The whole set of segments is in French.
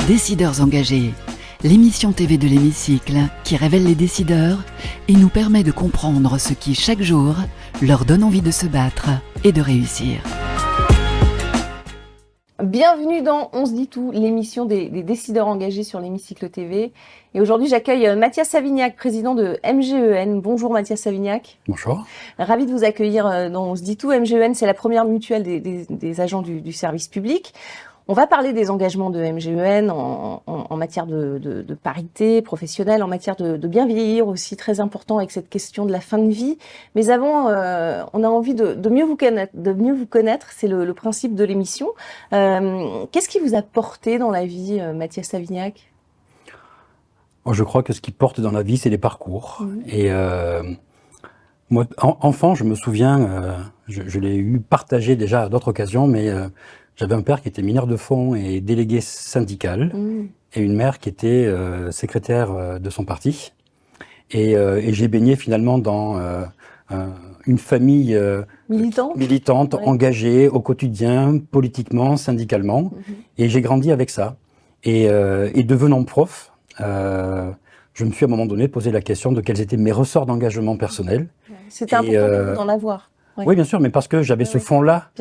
Décideurs engagés, l'émission TV de l'Hémicycle qui révèle les décideurs et nous permet de comprendre ce qui, chaque jour, leur donne envie de se battre et de réussir. Bienvenue dans On se dit tout, l'émission des décideurs engagés sur l'Hémicycle TV. Et aujourd'hui, j'accueille Mathias Savignac, président de MGEN. Bonjour Mathias Savignac. Bonjour. Ravi de vous accueillir dans On se dit tout. MGEN, c'est la première mutuelle des agents du service public. On va parler des engagements de MGEN en matière de parité professionnelle, en matière de bien vieillir aussi, très important avec cette question de la fin de vie. Mais avant, on a envie de mieux vous connaître, c'est le principe de l'émission. Qu'est-ce qui vous a porté dans la vie, Mathias Savignac ? Je crois que ce qui porte dans la vie, c'est les parcours. Et moi, enfant, je me souviens, je l'ai eu partagé déjà à d'autres occasions, mais j'avais un père qui était mineur de fonds et délégué syndical, et une mère qui était secrétaire de son parti. Et j'ai baigné finalement dans une famille militante, ouais, engagée au quotidien, politiquement, syndicalement. Et j'ai grandi avec ça. Et devenant prof, je me suis à un moment donné posé la question de quels étaient mes ressorts d'engagement personnel. C'était important d'en avoir. Ouais. Oui, bien sûr, mais parce que j'avais ce fond-là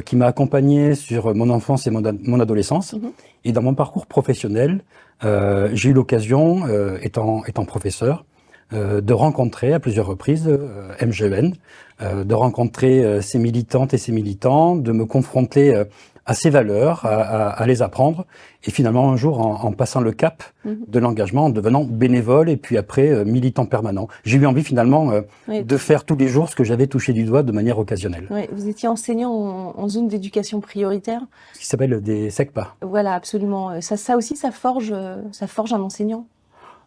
qui m'a accompagné sur mon enfance et mon adolescence. Et dans mon parcours professionnel, j'ai eu l'occasion, étant professeur, de rencontrer à plusieurs reprises MGEN, de rencontrer ses militantes et ses militants, de me confronter à ses valeurs, à les apprendre. Et finalement, un jour, en passant le cap de l'engagement, en devenant bénévole et puis après militant permanent, j'ai eu envie finalement de faire tous les jours ce que j'avais touché du doigt de manière occasionnelle. Oui, vous étiez enseignant en zone d'éducation prioritaire. Ce qui s'appelle des SECPA. Voilà, absolument. Ça aussi, ça forge un enseignant.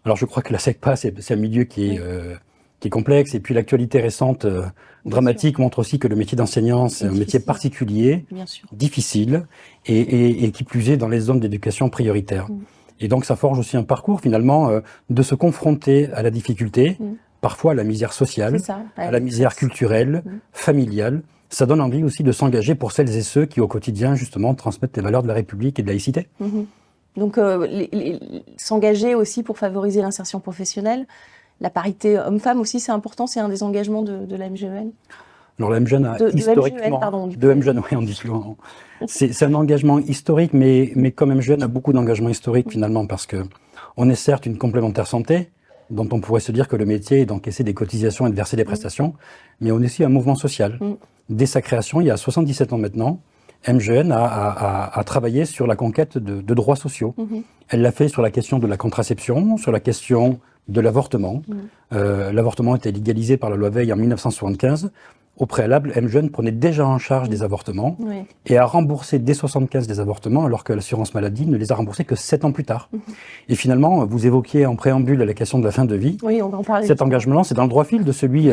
Alors je crois que la SECPA, c'est un milieu qui est complexe. Et puis l'actualité récente, dramatique, montre aussi que le métier d'enseignant, c'est un métier particulier, difficile, et qui plus est dans les zones d'éducation prioritaire. Et donc ça forge aussi un parcours finalement de se confronter à la difficulté, parfois à la misère sociale, à la misère culturelle, familiale. Ça donne envie aussi de s'engager pour celles et ceux qui au quotidien justement transmettent les valeurs de la République et de la laïcité. Donc s'engager aussi pour favoriser l'insertion professionnelle. La parité homme-femme aussi, c'est important, c'est un des engagements de la MGEN. Alors la MGEN a historiquement... De MGEN, oui, on dit souvent. C'est un engagement historique, mais comme MGEN a beaucoup d'engagements historiques finalement, parce que on est certes une complémentaire santé, dont on pourrait se dire que le métier est d'encaisser des cotisations et de verser des prestations, mais on est aussi un mouvement social. Dès sa création, il y a 77 ans maintenant, MGEN a travaillé sur la conquête de droits sociaux. Elle l'a fait sur la question de la contraception, sur la question de l'avortement. L'avortement était légalisé par la loi Veil en 1975. Au préalable, MGEN prenait déjà en charge des avortements et a remboursé dès 1975 des avortements, alors que l'assurance maladie ne les a remboursés que 7 ans plus tard. Et finalement, vous évoquiez en préambule la question de la fin de vie. Oui, on va en parler. Cet engagement-là, c'est dans le droit fil de celui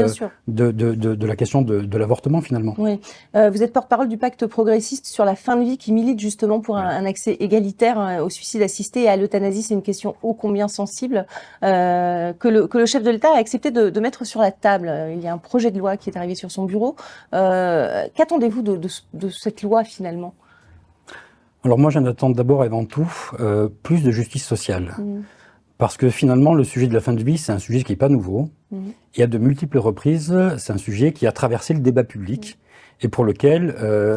de la question de l'avortement, finalement. Oui. Vous êtes porte-parole du pacte progressiste sur la fin de vie qui milite justement pour un accès égalitaire au suicide assisté et à l'euthanasie. C'est une question ô combien sensible que le chef de l'État a accepté de mettre sur la table. Il y a un projet de loi qui est arrivé sur son bureau. Qu'attendez-vous de cette loi finalement ? Alors moi j'en attends d'abord et avant tout plus de justice sociale. Parce que finalement le sujet de la fin de vie c'est un sujet qui n'est pas nouveau. Et à de multiples reprises c'est un sujet qui a traversé le débat public et pour lequel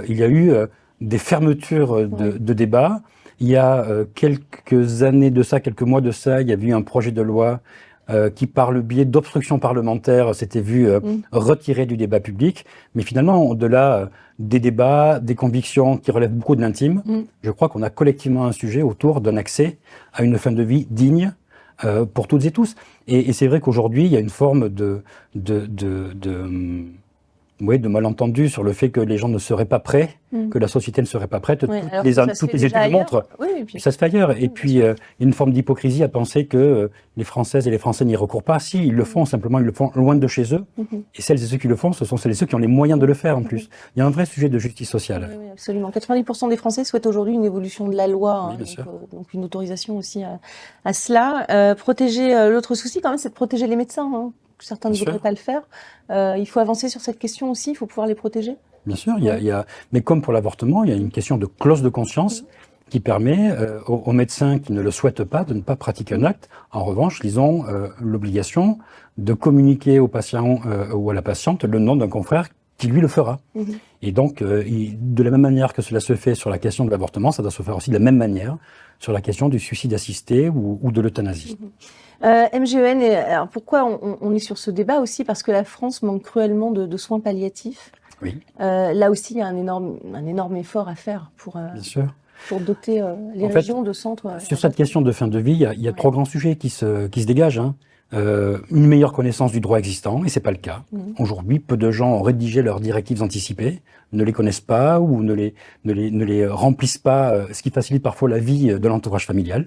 il y a eu des fermetures de débats. Il y a quelques années de ça, quelques mois de ça, il y a eu un projet de loi qui, par le biais d'obstruction parlementaire, s'était vu retiré du débat public. Mais finalement, au-delà des débats, des convictions qui relèvent beaucoup de l'intime, je crois qu'on a collectivement un sujet autour d'un accès à une fin de vie digne pour toutes et tous. Et c'est vrai qu'aujourd'hui, il y a une forme de malentendu sur le fait que les gens ne seraient pas prêts, que la société ne serait pas prête. Toutes les études le montrent. Ça se fait ailleurs. Et puis, il y a une forme d'hypocrisie à penser que les Françaises et les Français n'y recourent pas. Si, ils le font, simplement, ils le font loin de chez eux. Et celles et ceux qui le font, ce sont celles et ceux qui ont les moyens de le faire, en plus. Il y a un vrai sujet de justice sociale. Oui, absolument. 90% des Français souhaitent aujourd'hui une évolution de la loi, donc une autorisation aussi à cela. Protéger, l'autre souci, quand même, c'est de protéger les médecins. Certains ne voudraient pas le faire. Il faut avancer sur cette question aussi, il faut pouvoir les protéger. Bien sûr, mais comme pour l'avortement, il y a une question de clause de conscience qui permet aux médecins qui ne le souhaitent pas de ne pas pratiquer un acte. En revanche, ils ont l'obligation de communiquer au patient ou à la patiente le nom d'un confrère qui lui le fera. Et donc, de la même manière que cela se fait sur la question de l'avortement, ça doit se faire aussi de la même manière sur la question du suicide assisté ou de l'euthanasie. MGEN, alors pourquoi on est sur ce débat aussi? Parce que la France manque cruellement de soins palliatifs. Oui. Là aussi, il y a un énorme effort à faire Bien sûr. pour doter les régions de centres. Sur cette question de fin de vie, il y a trois grands sujets qui se dégagent. Une meilleure connaissance du droit existant, et c'est pas le cas. Aujourd'hui, peu de gens ont rédigé leurs directives anticipées, ne les connaissent pas ou ne les remplissent pas, ce qui facilite parfois la vie de l'entourage familial.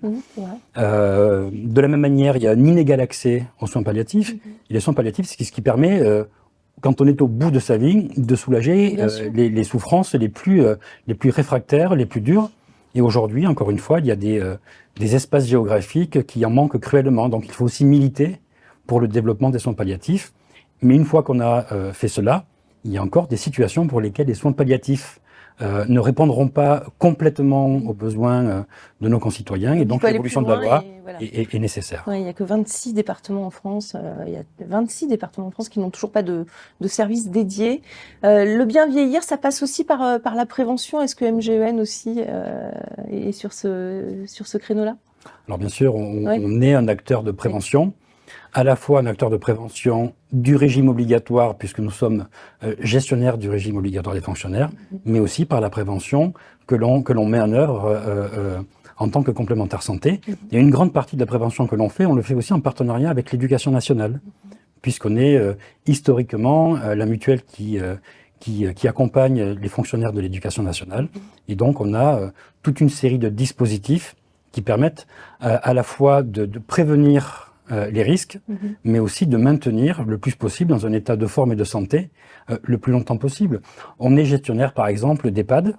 De la même manière, il y a un inégal accès aux soins palliatifs. Et les soins palliatifs, c'est ce qui permet, quand on est au bout de sa vie, de soulager les souffrances les plus réfractaires, les plus dures. Et aujourd'hui, encore une fois, il y a des espaces géographiques qui en manquent cruellement. Donc il faut aussi militer pour le développement des soins palliatifs. Mais une fois qu'on a fait cela, il y a encore des situations pour lesquelles les soins palliatifs ne répondront pas complètement aux besoins de nos concitoyens. Et donc l'évolution de la loi est nécessaire. Ouais, il n'y a que 26 départements en France. Il y a 26 départements en France qui n'ont toujours pas de services dédiés. Le bien vieillir, ça passe aussi par la prévention. Est-ce que MGEN aussi est sur ce créneau-là? Alors bien sûr, on est un acteur de prévention, à la fois un acteur de prévention du régime obligatoire, puisque nous sommes gestionnaires du régime obligatoire des fonctionnaires, mais aussi par la prévention que l'on met en œuvre en tant que complémentaire santé. Et une grande partie de la prévention que l'on fait, on le fait aussi en partenariat avec l'éducation nationale, puisqu'on est historiquement la mutuelle qui accompagne les fonctionnaires de l'éducation nationale. Et donc on a toute une série de dispositifs qui permettent à la fois de prévenir les risques, mais aussi de maintenir le plus possible dans un état de forme et de santé le plus longtemps possible. On est gestionnaire, par exemple, d'EHPAD.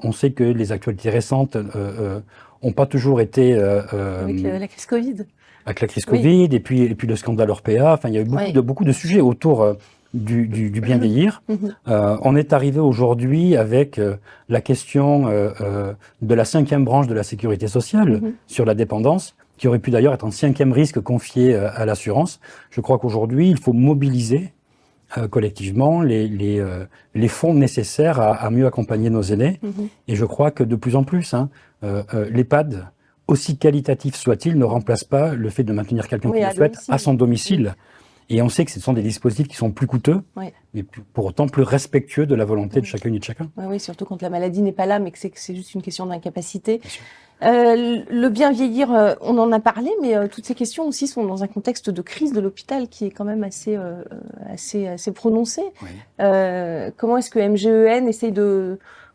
On sait que les actualités récentes n'ont pas toujours été... avec la crise Covid. Avec la crise Covid, et puis le scandale Orpea. Enfin, il y a eu beaucoup de sujets autour du bien vieillir. On est arrivé aujourd'hui avec la question de la 5e branche de la sécurité sociale sur la dépendance, qui aurait pu d'ailleurs être un 5e risque confié à l'assurance. Je crois qu'aujourd'hui, il faut mobiliser collectivement les fonds nécessaires à mieux accompagner nos aînés. Et je crois que de plus en plus, l'EHPAD, aussi qualitatif soit-il, ne remplace pas le fait de maintenir quelqu'un qui le souhaite à son domicile. Et on sait que ce sont des dispositifs qui sont plus coûteux, mais pour autant plus respectueux de la volonté de chacune et de chacun. Oui, surtout quand la maladie n'est pas là, mais que c'est juste une question d'incapacité. Le bien vieillir, on en a parlé, mais toutes ces questions aussi sont dans un contexte de crise de l'hôpital qui est quand même assez prononcé. Comment est-ce que MGEN essaye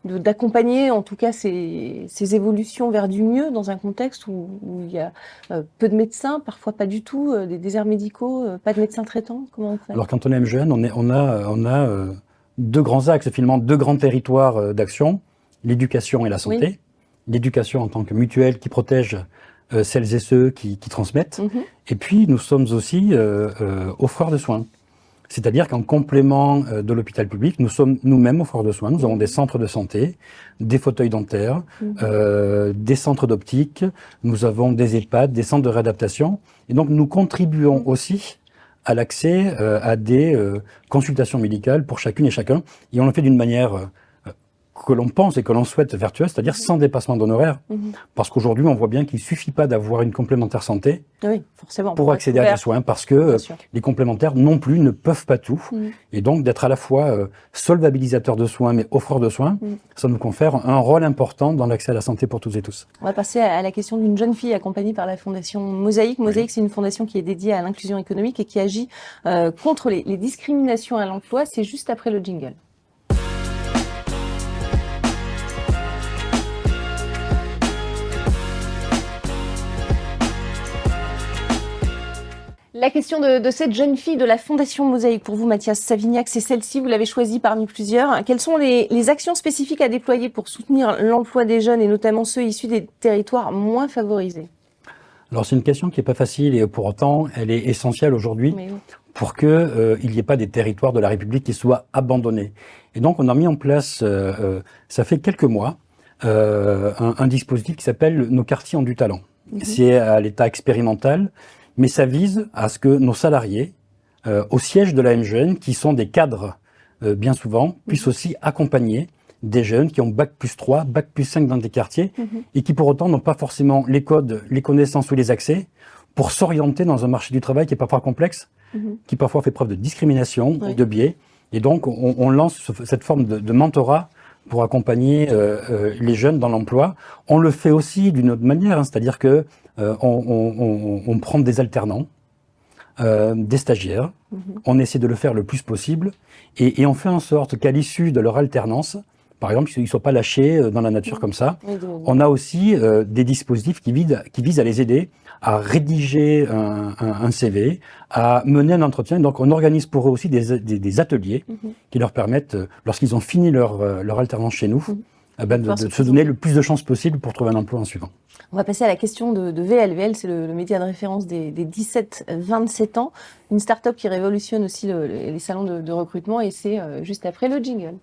d'accompagner en tout cas ces évolutions vers du mieux dans un contexte où il y a peu de médecins, parfois pas du tout, des déserts médicaux, pas de médecins traitants? Comment on fait? Alors quand on est MGEN, on a deux grands axes, finalement deux grands territoires d'action, l'éducation et la santé. L'éducation en tant que mutuelle qui protège celles et ceux qui transmettent. Et puis nous sommes aussi offreurs de soins. C'est-à-dire qu'en complément de l'hôpital public, nous sommes nous-mêmes offreurs de soins. Nous avons des centres de santé, des fauteuils dentaires, des centres d'optique, nous avons des EHPAD, des centres de réadaptation. Et donc nous contribuons aussi à l'accès à des consultations médicales pour chacune et chacun. Et on le fait d'une manière que l'on pense et que l'on souhaite vertueuse, c'est-à-dire sans dépassement d'honoraires. Parce qu'aujourd'hui, on voit bien qu'il ne suffit pas d'avoir une complémentaire santé pour accéder à des soins, parce que les complémentaires non plus ne peuvent pas tout. Et donc, d'être à la fois solvabilisateur de soins, mais offreur de soins, ça nous confère un rôle important dans l'accès à la santé pour toutes et tous. On va passer à la question d'une jeune fille accompagnée par la fondation Mosaïque. Mosaïque, c'est une fondation qui est dédiée à l'inclusion économique et qui agit contre les discriminations à l'emploi. C'est juste après le jingle. La question de cette jeune fille de la Fondation Mosaïque, pour vous, Mathias Savignac, c'est celle-ci, vous l'avez choisie parmi plusieurs. Quelles sont les actions spécifiques à déployer pour soutenir l'emploi des jeunes et notamment ceux issus des territoires moins favorisés? Alors c'est une question qui n'est pas facile et pour autant elle est essentielle aujourd'hui pour qu'il n'y ait pas des territoires de la République qui soient abandonnés. Et donc on a mis en place, ça fait quelques mois, un dispositif qui s'appelle nos quartiers ont du talent. C'est à l'état expérimental, mais ça vise à ce que nos salariés, au siège de la MGN, qui sont des cadres bien souvent, puissent aussi accompagner des jeunes qui ont Bac+3, Bac+5 dans des quartiers, et qui pour autant n'ont pas forcément les codes, les connaissances ou les accès pour s'orienter dans un marché du travail qui est parfois complexe, qui parfois fait preuve de discrimination, de biais. Et donc, on lance cette forme de mentorat pour accompagner les jeunes dans l'emploi. On le fait aussi d'une autre manière, hein, c'est-à-dire que on prend des alternants, des stagiaires, on essaie de le faire le plus possible, et on fait en sorte qu'à l'issue de leur alternance, par exemple, qu'ils ne soient pas lâchés dans la nature comme ça. On a aussi des dispositifs qui visent à les aider à rédiger un CV, à mener un entretien. Donc, on organise pour eux aussi des ateliers qui leur permettent, lorsqu'ils ont fini leur alternance chez nous, de se donner le plus de chances possible pour trouver un emploi en suivant. On va passer à la question de VL. VL, c'est le média de référence des 17-27 ans. Une start-up qui révolutionne aussi les salons de recrutement, et c'est juste après le jingle.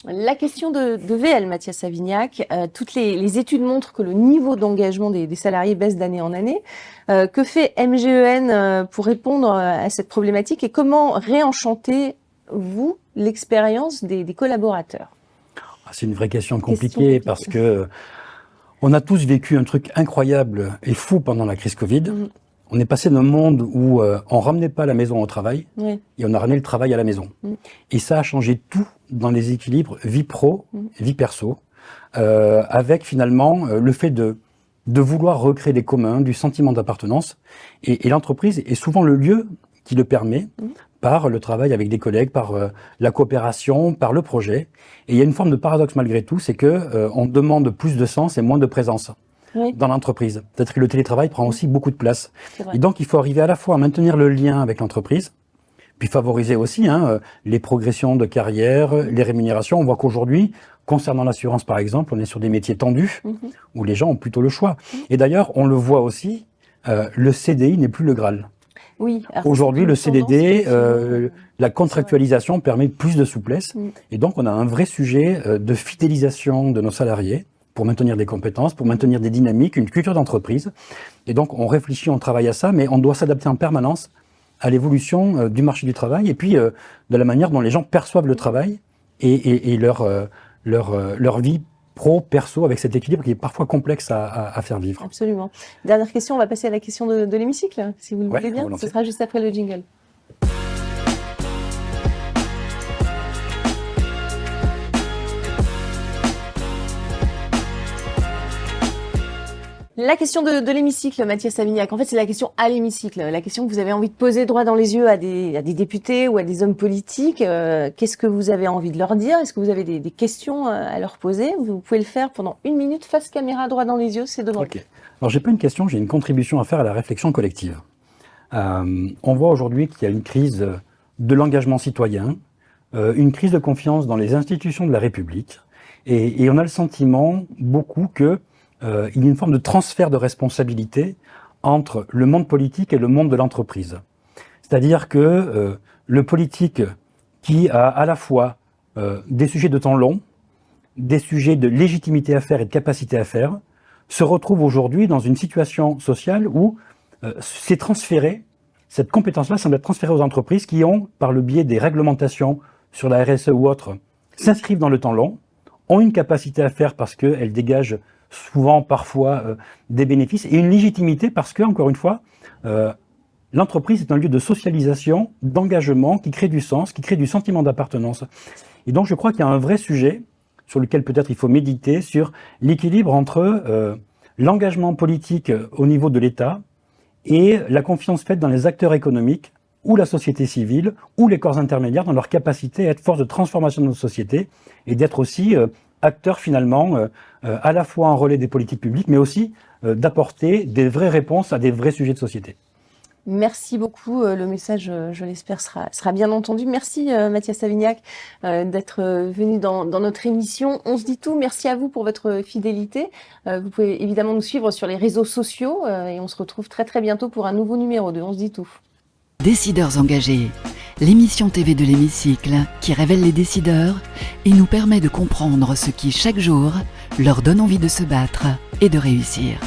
La question de VL, Mathias Savignac, toutes les études montrent que le niveau d'engagement des salariés baisse d'année en année. Que fait MGEN pour répondre à cette problématique, et comment réenchantez-vous l'expérience des collaborateurs? C'est une vraie question compliquée parce que on a tous vécu un truc incroyable et fou pendant la crise Covid. On est passé d'un monde où on ramenait pas la maison au travail, et on a ramené le travail à la maison. Et ça a changé tout dans les équilibres vie pro, vie perso, avec finalement le fait de vouloir recréer des communs, du sentiment d'appartenance. Et l'entreprise est souvent le lieu qui le permet, par le travail avec des collègues, par la coopération, par le projet. Et il y a une forme de paradoxe malgré tout, c'est que on demande plus de sens et moins de présence dans l'entreprise. Peut-être que le télétravail prend aussi beaucoup de place. Et donc, il faut arriver à la fois à maintenir le lien avec l'entreprise, puis favoriser aussi les progressions de carrière, les rémunérations. On voit qu'aujourd'hui, concernant l'assurance par exemple, on est sur des métiers tendus, où les gens ont plutôt le choix. Et d'ailleurs, on le voit aussi, le CDI n'est plus le Graal. Aujourd'hui, le CDD, la contractualisation permet plus de souplesse. Et donc, on a un vrai sujet de fidélisation de nos salariés, pour maintenir des compétences, pour maintenir des dynamiques, une culture d'entreprise. Et donc, on réfléchit, on travaille à ça, mais on doit s'adapter en permanence à l'évolution du marché du travail, et puis de la manière dont les gens perçoivent le travail et leur vie pro-perso, avec cet équilibre qui est parfois complexe à faire vivre. Absolument. Dernière question, on va passer à la question de l'hémicycle, si vous le voulez bien. Ce sera juste après le jingle. La question de l'hémicycle, Mathias Savignac, en fait, c'est la question à l'hémicycle, la question que vous avez envie de poser droit dans les yeux à des députés ou à des hommes politiques. Qu'est-ce que vous avez envie de leur dire? Est-ce que vous avez des questions à leur poser? Vous pouvez le faire pendant 1 minute, face caméra, droit dans les yeux, c'est devant. Ok. Alors, j'ai pas une question, j'ai une contribution à faire à la réflexion collective. On voit aujourd'hui qu'il y a une crise de l'engagement citoyen, une crise de confiance dans les institutions de la République, et on a le sentiment, beaucoup, que il y a une forme de transfert de responsabilité entre le monde politique et le monde de l'entreprise. C'est-à-dire que le politique, qui a à la fois des sujets de temps long, des sujets de légitimité à faire et de capacité à faire, se retrouve aujourd'hui dans une situation sociale où c'est transféré, cette compétence-là semble être transférée aux entreprises qui ont, par le biais des réglementations sur la RSE ou autres, s'inscrivent dans le temps long, ont une capacité à faire parce qu'elles dégagent souvent, parfois, des bénéfices, et une légitimité parce que, encore une fois, l'entreprise est un lieu de socialisation, d'engagement, qui crée du sens, qui crée du sentiment d'appartenance. Et donc, je crois qu'il y a un vrai sujet sur lequel peut-être il faut méditer, sur l'équilibre entre l'engagement politique au niveau de l'État et la confiance faite dans les acteurs économiques, ou la société civile, ou les corps intermédiaires, dans leur capacité à être force de transformation de nos sociétés, et d'être aussi acteurs finalement à la fois en relais des politiques publiques, mais aussi d'apporter des vraies réponses à des vrais sujets de société. Merci beaucoup. Le message, je l'espère, sera bien entendu. Merci Mathias Savignac d'être venu dans notre émission. On se dit tout. Merci à vous pour votre fidélité. Vous pouvez évidemment nous suivre sur les réseaux sociaux et on se retrouve très très bientôt pour un nouveau numéro de On se dit tout. Décideurs engagés, l'émission TV de l'Hémicycle qui révèle les décideurs et nous permet de comprendre ce qui chaque jour leur donne envie de se battre et de réussir.